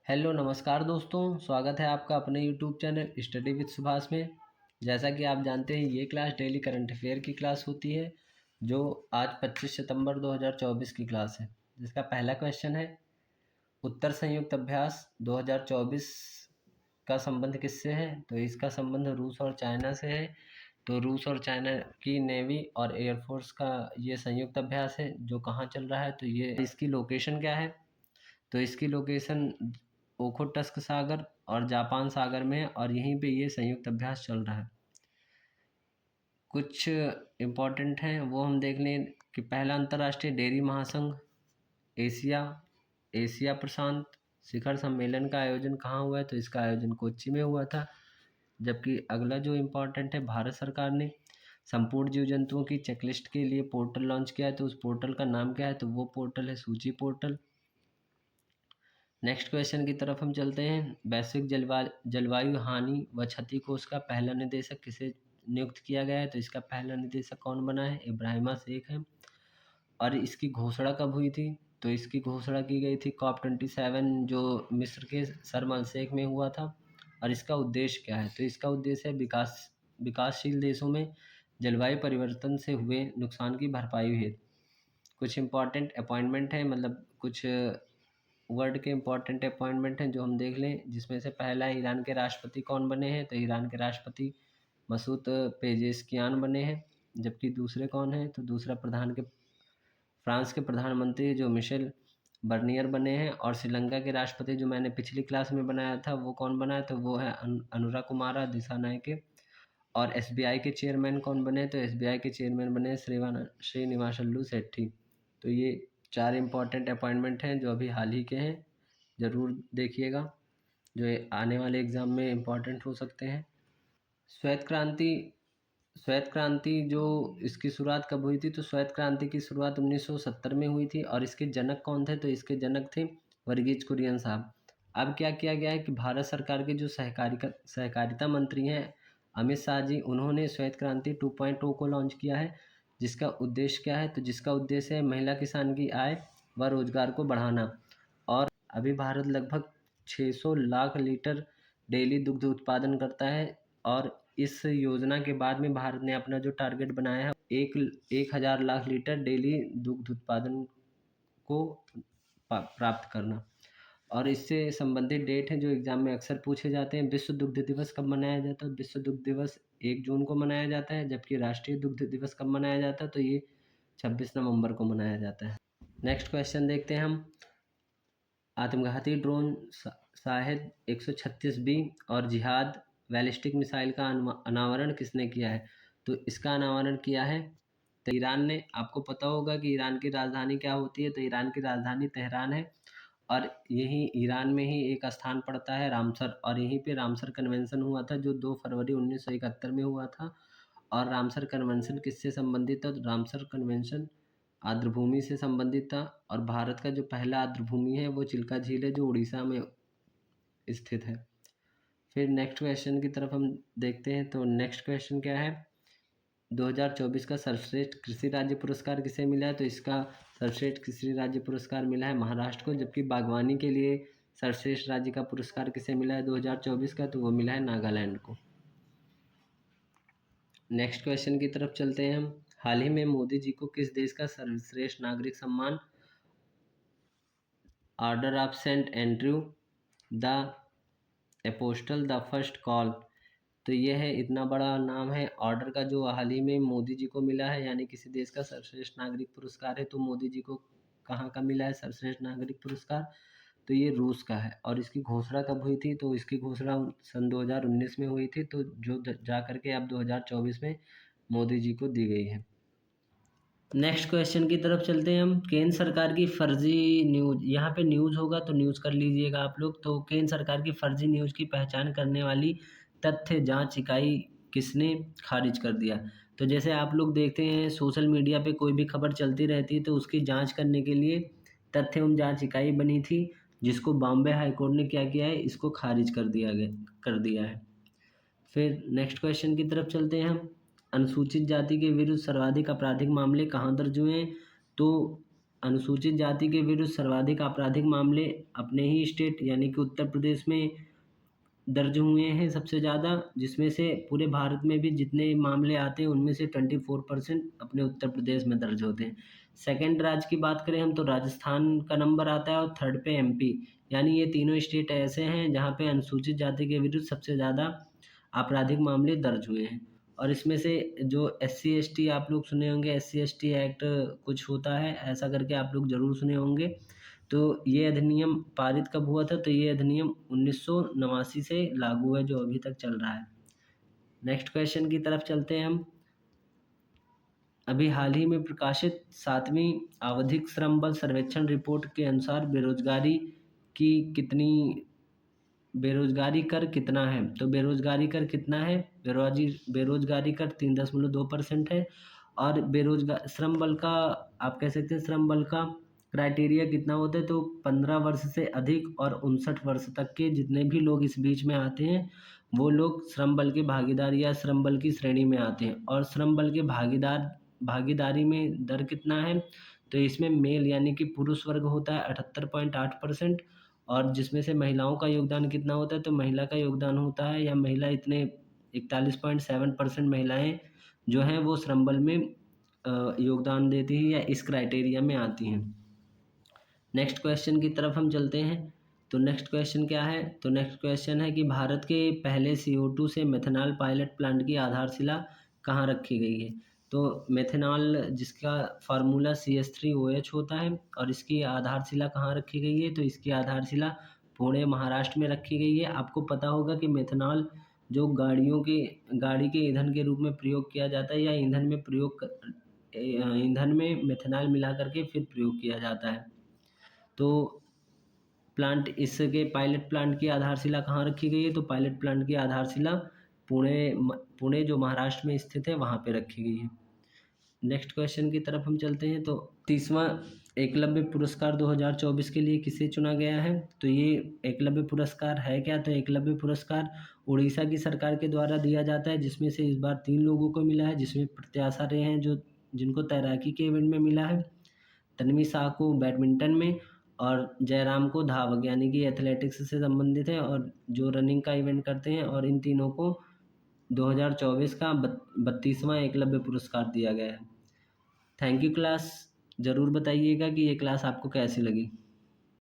Hello नमस्कार दोस्तों, स्वागत है आपका अपने YouTube channel study with Subhash में। जैसा कि आप जानते हैं ये क्लास डेली करंट अफेयर की क्लास होती है जो आज 25 सितंबर 2024 की क्लास है। जिसका पहला क्वेश्चन है, उत्तर संयुक्त अभ्यास 2024 का संबंध किससे है? तो इसका संबंध रूस और चाइना से है। तो रूस और चाइना की नेवी और एयरफोर्स का ये संयुक्त अभ्यास है जो कहाँ चल रहा है, तो ये इसकी लोकेशन क्या है? तो इसकी लोकेशन ओखोटस्क सागर और जापान सागर में है और यहीं पे ये संयुक्त अभ्यास चल रहा है। कुछ इम्पोर्टेंट हैं वो हम देख लें कि पहला अंतर्राष्ट्रीय डेयरी महासंघ एशिया एशिया प्रशांत शिखर सम्मेलन का आयोजन कहाँ हुआ है? तो इसका आयोजन कोच्चि में हुआ था। जबकि अगला जो इम्पोर्टेंट है, भारत सरकार ने संपूर्ण जीव जंतुओं की चेकलिस्ट के लिए पोर्टल लॉन्च किया है। तो उस पोर्टल का नाम क्या है? तो वो पोर्टल है सूची पोर्टल। नेक्स्ट क्वेश्चन की तरफ हम चलते हैं। वैश्विक जलवायु हानि व क्षति कोष का पहला निदेशक किसे नियुक्त किया गया है? तो इसका पहला निदेशक कौन बना है? इब्राहिमा शेख है। और इसकी घोषणा कब हुई थी? तो इसकी घोषणा की गई थी COP27 जो मिस्र के शर्म अल शेख में हुआ था। और इसका उद्देश्य क्या है? तो इसका उद्देश्य है विकासशील देशों में जलवायु परिवर्तन से हुए नुकसान की भरपाई है। कुछ इम्पॉर्टेंट अपॉइंटमेंट है, मतलब कुछ वर्ल्ड के इम्पोर्टेंट अपॉइंटमेंट हैं जो हम देख लें, जिसमें से पहला है ईरान के राष्ट्रपति कौन बने हैं? तो ईरान के राष्ट्रपति मसूद पेजेस्कियान बने हैं। जबकि दूसरे कौन हैं? तो दूसरा फ्रांस के प्रधानमंत्री जो मिशेल बर्नियर बने हैं। और श्रीलंका के राष्ट्रपति जो मैंने पिछली क्लास में बनाया था वो कौन बना है? तो वो है अनुरा कुमारा दिसानायके। और एसबीआई के चेयरमैन कौन बने? तो एसबीआई के चेयरमैन बने श्रीनिवासल्लू सेठी। तो ये 4 इम्पॉर्टेंट अपॉइंटमेंट हैं जो अभी हाल ही के हैं, ज़रूर देखिएगा, जो आने वाले एग्ज़ाम में इम्पॉर्टेंट हो सकते हैं। श्वेत क्रांति श्वेत क्रांति जो इसकी शुरुआत कब हुई थी? तो श्वेत क्रांति की शुरुआत 1970 में हुई थी। और इसके जनक कौन थे? तो इसके जनक थे वर्गीज कुरियन साहब। अब क्या किया गया है कि भारत सरकार के जो सहकारिता मंत्री हैं अमित शाह जी, उन्होंने श्वेत क्रांति 2.0 को लॉन्च किया है। जिसका उद्देश्य क्या है? तो जिसका उद्देश्य है महिला किसान की आय व रोजगार को बढ़ाना। और अभी भारत लगभग 600 लाख लीटर डेली दुग्ध उत्पादन करता है। और इस योजना के बाद में भारत ने अपना जो टारगेट बनाया है 1,000 लाख लीटर डेली दुग्ध उत्पादन को प्राप्त करना। और इससे संबंधित डेट है जो एग्जाम में अक्सर पूछे जाते हैं। विश्व दुग्ध दिवस कब मनाया जाता है? विश्व दुग्ध दिवस 1 जून को मनाया जाता है। जबकि राष्ट्रीय दुग्ध दिवस कब मनाया जाता है? तो ये 26 नवंबर को मनाया जाता है। नेक्स्ट क्वेश्चन देखते हैं हम। आत्मघाती ड्रोन शाहिद 136B और जिहाद बैलिस्टिक मिसाइल का अनावरण किसने किया है? तो इसका अनावरण किया है तो ईरान ने। आपको पता होगा कि ईरान की राजधानी क्या होती है? तो ईरान की राजधानी तेहरान है। और यही ईरान में ही एक स्थान पड़ता है रामसर, और यहीं पे रामसर कन्वेंशन हुआ था जो 2 फरवरी 1971 में हुआ था। और रामसर कन्वेंशन किससे संबंधित था? तो रामसर कन्वेंशन आर्द्रभूमि से संबंधित था। और भारत का जो पहला आर्द्रभूमि है वो चिल्का झील है जो उड़ीसा में स्थित है। फिर नेक्स्ट क्वेश्चन की तरफ हम देखते हैं। तो नेक्स्ट क्वेश्चन क्या है? 2024 का सर्वश्रेष्ठ कृषि राज्य पुरस्कार किसे मिला है? तो इसका सर्वश्रेष्ठ कृषि राज्य पुरस्कार मिला है महाराष्ट्र को। जबकि बागवानी के लिए सर्वश्रेष्ठ राज्य का पुरस्कार किसे मिला है 2024 का? तो वो मिला है नागालैंड को। नेक्स्ट क्वेश्चन की तरफ चलते हैं हम। हाल ही में मोदी जी को किस देश का सर्वश्रेष्ठ नागरिक सम्मान order of Saint Andrew the Apostle the first call, तो यह है इतना बड़ा नाम है ऑर्डर का जो हाल ही में मोदी जी को मिला है, यानी किसी देश का सर्वश्रेष्ठ नागरिक पुरस्कार है। तो मोदी जी को कहाँ का मिला है सर्वश्रेष्ठ नागरिक पुरस्कार? तो ये रूस का है। और इसकी घोषणा कब हुई थी? तो इसकी घोषणा सन 2019 में हुई थी, तो जो जा करके अब 2024 में मोदी जी को दी गई है। नेक्स्ट क्वेश्चन की तरफ चलते हैं हम। केंद्र सरकार की फर्जी न्यूज़, यहाँ पे न्यूज़ होगा तो न्यूज़ कर लीजिएगा आप लोग। तो केंद्र सरकार की फर्जी न्यूज़ की पहचान करने वाली तथ्य जांच इकाई किसने खारिज कर दिया? तो जैसे आप लोग देखते हैं सोशल मीडिया पे कोई भी खबर चलती रहती है तो उसकी जांच करने के लिए तथ्य एवं जांच इकाई बनी थी, जिसको बॉम्बे हाई कोर्ट ने क्या किया है, इसको खारिज कर दिया है। फिर नेक्स्ट क्वेश्चन की तरफ चलते हैं हम। अनुसूचित जाति के विरुद्ध सर्वाधिक आपराधिक मामले कहाँ दर्ज हुए हैं? तो अनुसूचित जाति के विरुद्ध सर्वाधिक आपराधिक मामले अपने ही स्टेट यानी कि उत्तर प्रदेश में दर्ज हुए हैं सबसे ज़्यादा, जिसमें से पूरे भारत में भी जितने मामले आते हैं उनमें से 24% अपने उत्तर प्रदेश में दर्ज होते हैं। सेकंड राज्य की बात करें हम तो राजस्थान का नंबर आता है और थर्ड पे एमपी, यानी ये तीनों स्टेट ऐसे हैं जहाँ पे अनुसूचित जाति के विरुद्ध सबसे ज़्यादा आपराधिक मामले दर्ज हुए हैं। और इसमें से जो एससी एसटी आप लोग सुने होंगे, एससी एसटी एक्ट कुछ होता है ऐसा करके, आप लोग ज़रूर सुने होंगे। तो ये अधिनियम पारित कब हुआ था? तो ये अधिनियम 1989 से लागू है, जो अभी तक चल रहा है। नेक्स्ट क्वेश्चन की तरफ चलते हैं हम। अभी हाल ही में प्रकाशित 7वीं आवधिक श्रम बल सर्वेक्षण रिपोर्ट के अनुसार बेरोजगारी कर कितना है? तो बेरोजगारी कर कितना है? बेरोजगारी कर 3.2% है। और बेरोजगार श्रम बल का, आप कह सकते हैं श्रम बल का क्राइटेरिया कितना होता है? तो 15 वर्ष से अधिक और 59 वर्ष तक के जितने भी लोग इस बीच में आते हैं वो लोग श्रम बल के भागीदार या श्रम बल की श्रेणी में आते हैं। और श्रम बल के भागीदारी में दर कितना है? तो इसमें मेल यानी कि पुरुष वर्ग होता है 78.8%, और जिसमें से महिलाओं का योगदान कितना होता है? तो महिला का योगदान होता है, या महिला इतने 41.7% महिलाएं जो हैं वो श्रम बल में योगदान देती हैं या इस क्राइटेरिया में आती हैं। नेक्स्ट क्वेश्चन की तरफ हम चलते हैं। तो नेक्स्ट क्वेश्चन क्या है? तो नेक्स्ट क्वेश्चन है कि भारत के पहले CO2 से मेथनॉल पायलट प्लांट की आधारशिला कहाँ रखी गई है? तो मेथनॉल जिसका फार्मूला CH3OH होता है, और इसकी आधारशिला कहाँ रखी गई है? तो इसकी आधारशिला पुणे महाराष्ट्र में रखी गई है। आपको पता होगा कि मेथनॉल जो गाड़ी के ईंधन के रूप में प्रयोग किया जाता है, या ईंधन में मेथनॉल मिला करके फिर प्रयोग किया जाता है। तो इसके पायलट प्लांट की आधारशिला कहाँ रखी गई है? तो पायलट प्लांट की आधारशिला पुणे जो महाराष्ट्र में स्थित है वहाँ पे रखी गई है। नेक्स्ट क्वेश्चन की तरफ हम चलते हैं। तो 30वां एकलव्य पुरस्कार 2024 के लिए किसे चुना गया है? तो ये एकलव्य पुरस्कार है क्या? तो एकलव्य पुरस्कार उड़ीसा की सरकार के द्वारा दिया जाता है, जिसमें से इस बार 3 लोगों को मिला है, जिसमें प्रत्याशा रहे हैं जिनको तैराकी के इवेंट में मिला है, तन्वी शाह को बैडमिंटन में, और जयराम को धावक यानी कि एथलेटिक्स से संबंधित है और जो रनिंग का इवेंट करते हैं। और इन तीनों को 2024 का 32वां एकलव्य पुरस्कार दिया गया है। Thank you class. ज़रूर बताइएगा कि ये क्लास आपको कैसी लगी।